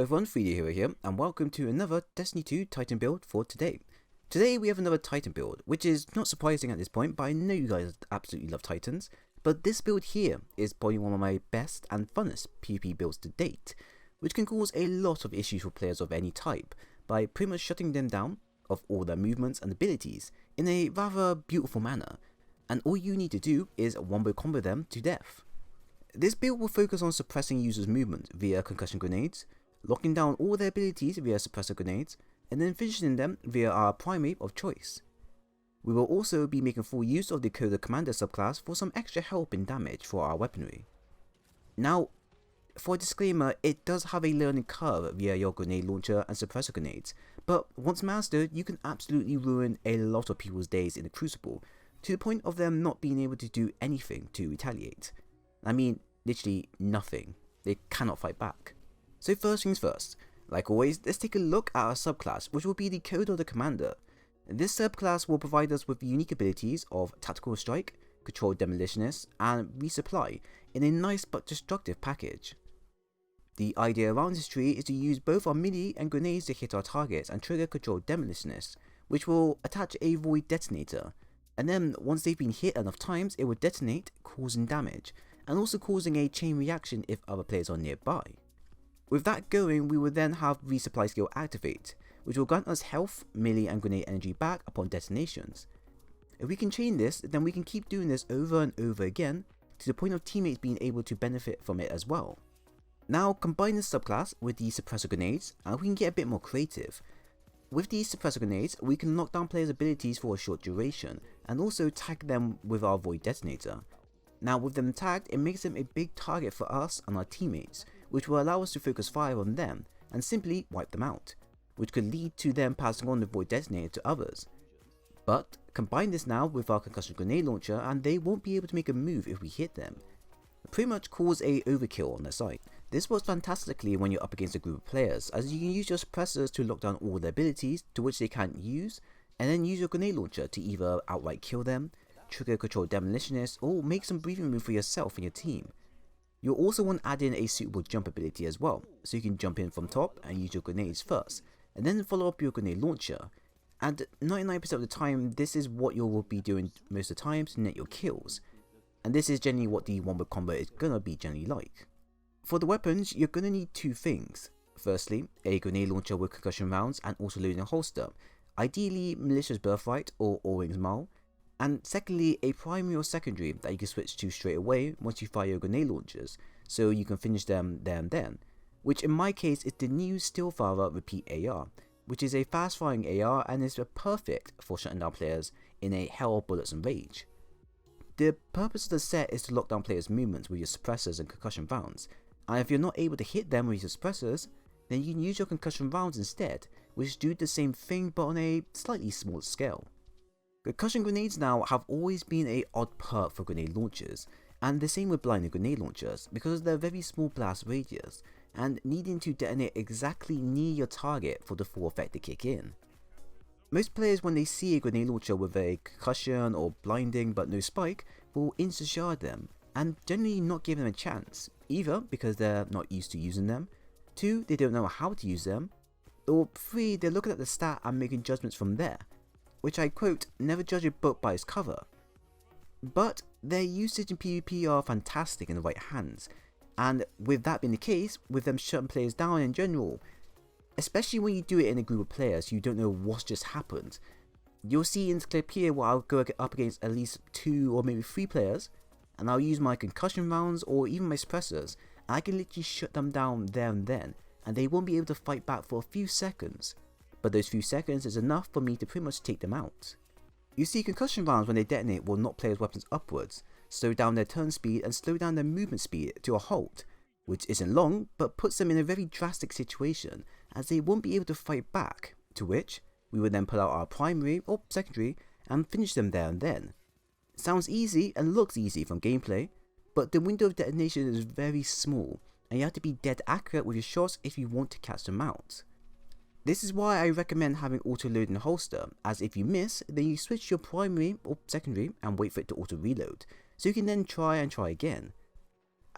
Hello everyone, 3D Hero here, and welcome to another Destiny 2 Titan build for today. Today we have another Titan build, which is not surprising at this point, but I know you guys absolutely love Titans. But this build here is probably one of my best and funnest PvP builds to date, which can cause a lot of issues for players of any type, by pretty much shutting them down of all their movements and abilities in a rather beautiful manner, and all you need to do is wombo combo them to death. This build will focus on suppressing users' movement via concussion grenades, locking down all their abilities via suppressor grenades, and then finishing them via our primary of choice. We will also be making full use of the Coder Commander subclass for some extra help in damage for our weaponry. Now, for a disclaimer, it does have a learning curve via your grenade launcher and suppressor grenades, but once mastered, you can absolutely ruin a lot of people's days in the Crucible, to the point of them not being able to do anything to retaliate. I mean, literally nothing. They cannot fight back. So first things first, like always, let's take a look at our subclass, which will be the Coder Commander. This subclass will provide us with the unique abilities of Tactical Strike, Controlled Demolitionist, and Resupply in a nice but destructive package. The idea around this tree is to use both our melee and grenades to hit our targets and trigger Controlled Demolitionist, which will attach a void detonator, and then once they've been hit enough times, it will detonate, causing damage, and also causing a chain reaction if other players are nearby. With that going, we will then have Resupply skill activate, which will grant us health, melee and grenade energy back upon detonations. If we can chain this, then we can keep doing this over and over again, to the point of teammates being able to benefit from it as well. Now combine this subclass with the suppressor grenades, and we can get a bit more creative. With these suppressor grenades, we can knock down players' abilities for a short duration, and also tag them with our void detonator. Now with them tagged, it makes them a big target for us and our teammates, which will allow us to focus fire on them and simply wipe them out, which could lead to them passing on the void detonator to others. But combine this now with our concussion grenade launcher and they won't be able to make a move if we hit them. Pretty much cause a overkill on their side. This works fantastically when you're up against a group of players, as you can use your suppressors to lock down all their abilities to which they can't use, and then use your grenade launcher to either outright kill them, trigger Controlled Demolitionist, or make some breathing room for yourself and your team. You'll also want to add in a suitable jump ability as well, so you can jump in from top and use your grenades first, and then follow up your grenade launcher. And 99% of the time, this is what you will be doing most of the time to net your kills. And this is generally what the wombo combo is gonna be generally like. For the weapons, you're gonna need two things. Firstly, a grenade launcher with concussion rounds and also loading a holster, ideally Malicious Birthright or All-Wings Maul. And secondly, a primary or secondary that you can switch to straight away once you fire your grenade launchers, so you can finish them there and then, which in my case is the new stealfeather repeat AR, which is a fast firing AR and is perfect for shutting down players in a hell of bullets and rage. The purpose of the set is to lock down players' movements with your suppressors and concussion rounds, and if you're not able to hit them with your suppressors, then you can use your concussion rounds instead, which do the same thing but on a slightly smaller scale. Concussion grenades now have always been an odd perk for grenade launchers, and the same with blinded grenade launchers because of their very small blast radius, and needing to detonate exactly near your target for the full effect to kick in. Most players, when they see a grenade launcher with a concussion or blinding but no spike, will insta-shard them, and generally not give them a chance, either because they're not used to using them, 2, they don't know how to use them, or 3, they're looking at the stat and making judgments from there, which I quote, never judge a book by its cover. But their usage in PvP are fantastic in the right hands, and with that being the case, with them shutting players down in general, especially when you do it in a group of players who don't know what's just happened. You'll see in this clip here where I'll go up against at least 2 or maybe 3 players, and I'll use my concussion rounds or even my suppressors, and I can literally shut them down there and then, and they won't be able to fight back for a few seconds. But those few seconds is enough for me to pretty much take them out. You see, concussion rounds when they detonate will knock players' weapons upwards, slow down their turn speed and slow down their movement speed to a halt, which isn't long but puts them in a very drastic situation as they won't be able to fight back, to which we would then pull out our primary or secondary and finish them there and then. Sounds easy and looks easy from gameplay, but the window of detonation is very small and you have to be dead accurate with your shots if you want to catch them out. This is why I recommend having auto load in a holster, as if you miss, then you switch your primary or secondary and wait for it to auto reload, so you can then try and try again.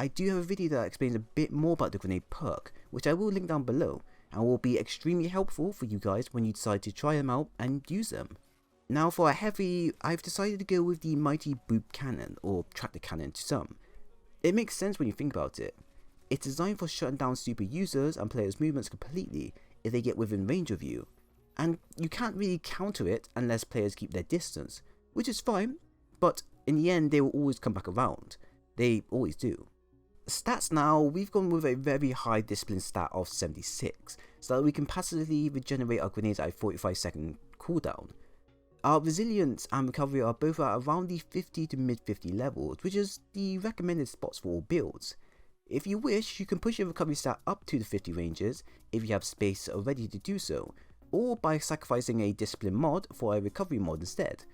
I do have a video that explains a bit more about the grenade perk, which I will link down below, and will be extremely helpful for you guys when you decide to try them out and use them. Now for a heavy, I've decided to go with the mighty boop cannon, or tractor cannon to some. It makes sense when you think about it. It's designed for shutting down super users and players' movements completely if they get within range of you, and you can't really counter it unless players keep their distance, which is fine, but in the end they will always come back around. They always do. Stats now, we've gone with a very high discipline stat of 76, so that we can passively regenerate our grenades at a 45-second cooldown. Our resilience and recovery are both at around the 50 to mid 50 levels, which is the recommended spots for all builds. If you wish, you can push your recovery stat up to the 50 ranges if you have space already to do so, or by sacrificing a discipline mod for a recovery mod instead.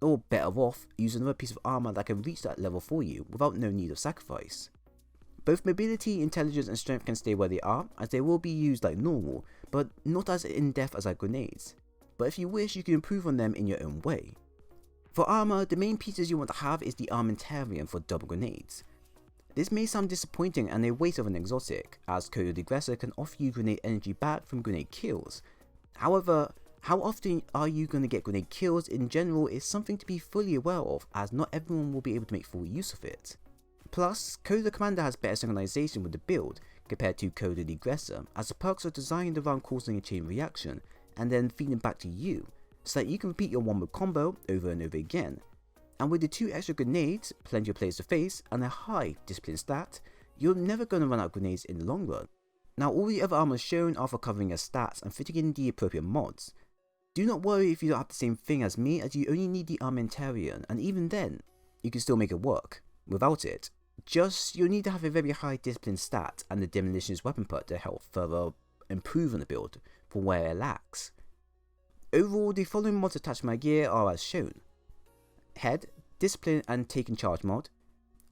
Or better off, use another piece of armor that can reach that level for you without no need of sacrifice. Both mobility, intelligence and strength can stay where they are, as they will be used like normal, but not as in depth as our grenades. But if you wish, you can improve on them in your own way. For armor, the main pieces you want to have is the armamentarium for double grenades. This may sound disappointing and a waste of an exotic, as Code of the Aggressor can offer you grenade energy back from grenade kills. However, how often are you going to get grenade kills in general is something to be fully aware of, as not everyone will be able to make full use of it. Plus, Code of the Commander has better synchronization with the build compared to Code of the Aggressor, as the perks are designed around causing a chain reaction and then feeding back to you, so that you can repeat your one-move combo over and over again. And with the 2 extra grenades, plenty of players to face, and a high discipline stat, you're never going to run out of grenades in the long run. Now all the other armors shown are for covering your stats and fitting in the appropriate mods. Do not worry if you don't have the same thing as me, as you only need the armamentarium, and even then, you can still make it work without it. Just, you'll need to have a very high discipline stat and the demolitionist weapon perk to help further improve on the build for where it lacks. Overall, the following mods attached to my gear are as shown: Head, Discipline and Taking Charge mod;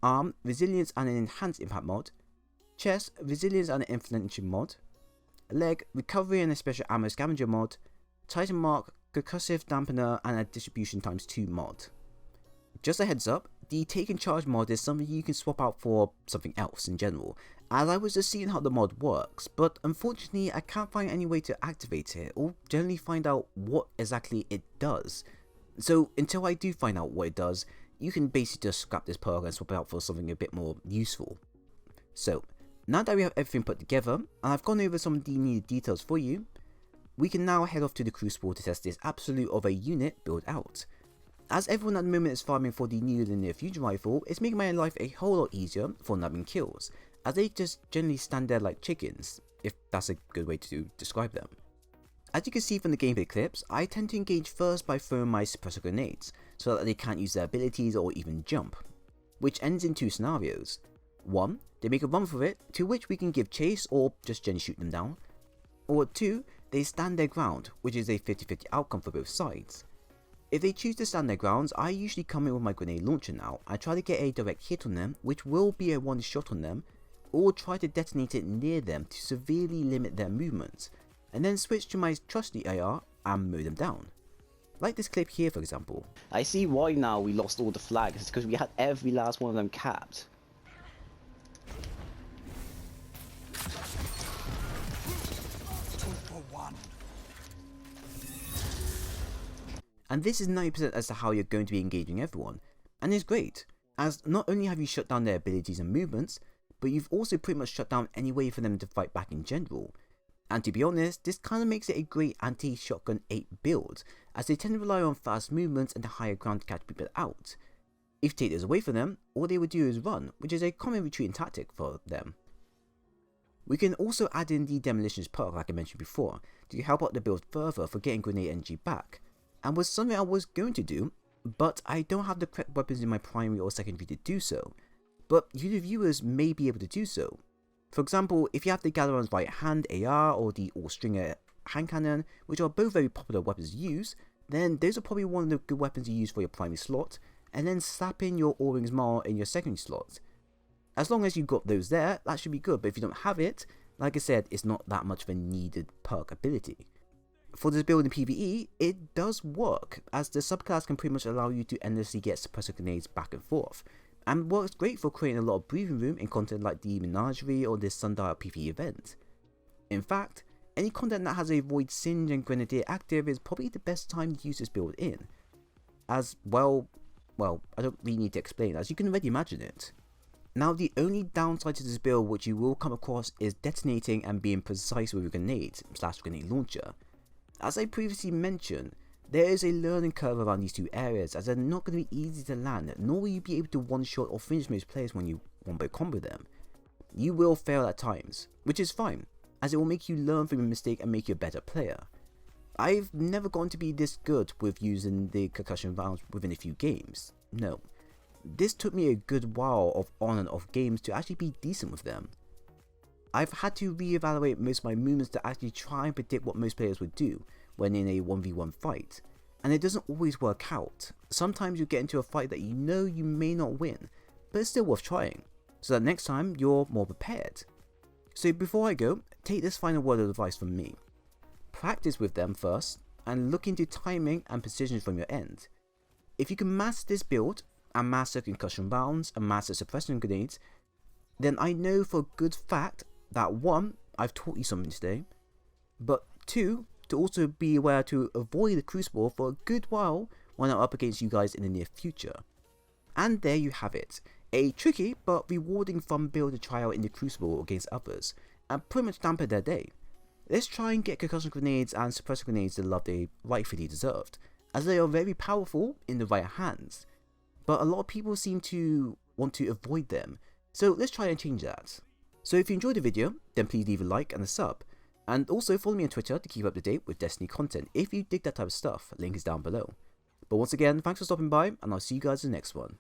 Arm, Resilience and an Enhanced Impact mod; Chest, Resilience and an Inflation mod; Leg, Recovery and a Special Ammo Scavenger mod; Titan Mark, Concussive Dampener and a Distribution ×2 mod. Just a heads up, the Taking Charge mod is something you can swap out for something else in general, as I was just seeing how the mod works, but unfortunately I can't find any way to activate it or generally find out what exactly it does. So until I do find out what it does, you can basically just scrap this perk and swap it out for something a bit more useful. So now that we have everything put together, and I've gone over some of the needed details for you, we can now head off to the Crucible to test this absolute of a unit build out. As everyone at the moment is farming for the new linear fusion rifle, it's making my life a whole lot easier for nabbing kills, as they just generally stand there like chickens, if that's a good way to describe them. As you can see from the gameplay clips, I tend to engage first by throwing my suppressor grenades, so that they can't use their abilities or even jump, which ends in 2 scenarios. 1, they make a run for it, to which we can give chase or just generally shoot them down, or 2, they stand their ground, which is a 50-50 outcome for both sides. If they choose to stand their grounds, I usually come in with my grenade launcher now. I try to get a direct hit on them, which will be a one shot on them, or try to detonate it near them to severely limit their movements, and then switch to my trusty AR and mow them down. Like this clip here for example. I see why now we lost all the flags, it's because we had every last one of them capped. And this is 90% as to how you're going to be engaging everyone, and it's great, as not only have you shut down their abilities and movements, but you've also pretty much shut down any way for them to fight back in general. And to be honest, this kind of makes it a great anti-shotgun 8 build, as they tend to rely on fast movements and the higher ground to catch people out. If you take this away from them, all they would do is run, which is a common retreating tactic for them. We can also add in the demolitionist perk like I mentioned before, to help out the build further for getting grenade energy back, and was something I was going to do, but I don't have the correct weapons in my primary or secondary to do so, but you the viewers may be able to do so. For example, if you have the Galeron's right hand AR or the all-stringer hand cannon, which are both very popular weapons to use, then those are probably one of the good weapons to use for your primary slot, and then slap in your O-Rings Maul in your secondary slot. As long as you've got those there, that should be good, but if you don't have it, like I said, it's not that much of a needed perk ability. For this build in PvE, it does work, as the subclass can pretty much allow you to endlessly get suppressor grenades back and forth, and works great for creating a lot of breathing room in content like the Menagerie or this Sundial PvE event. In fact, any content that has a Void Singe and Grenadier active is probably the best time to use this build in. As well, I don't really need to explain, as you can already imagine it. Now, the only downside to this build which you will come across is detonating and being precise with your grenade/grenade launcher. As I previously mentioned, there is a learning curve around these two areas, as they're not going to be easy to land, nor will you be able to one-shot or finish most players when you wombo combo them. You will fail at times, which is fine, as it will make you learn from your mistake and make you a better player. I've never gotten to be this good with using the concussion rounds within a few games, no. This took me a good while of on and off games to actually be decent with them. I've had to reevaluate most of my movements to actually try and predict what most players would do when in a 1v1 fight, and it doesn't always work out. Sometimes you get into a fight that you know you may not win, but it's still worth trying, so that next time you're more prepared. So before I go, take this final word of advice from me. Practice with them first, and look into timing and precision from your end. If you can master this build, and master concussion rounds, and master suppression grenades, then I know for a good fact that 1, I've taught you something today, but 2, to also be aware to avoid the crucible for a good while when I'm up against you guys in the near future. And there you have it, a tricky but rewarding fun build to try out in the crucible against others, and pretty much dampen their day. Let's try and get concussion grenades and suppressor grenades the love they rightfully deserved, as they are very powerful in the right hands, but a lot of people seem to want to avoid them, so let's try and change that. So if you enjoyed the video, then please leave a like and a sub, and also follow me on Twitter to keep up to date with Destiny content if you dig that type of stuff, link is down below. But once again, thanks for stopping by, and I'll see you guys in the next one.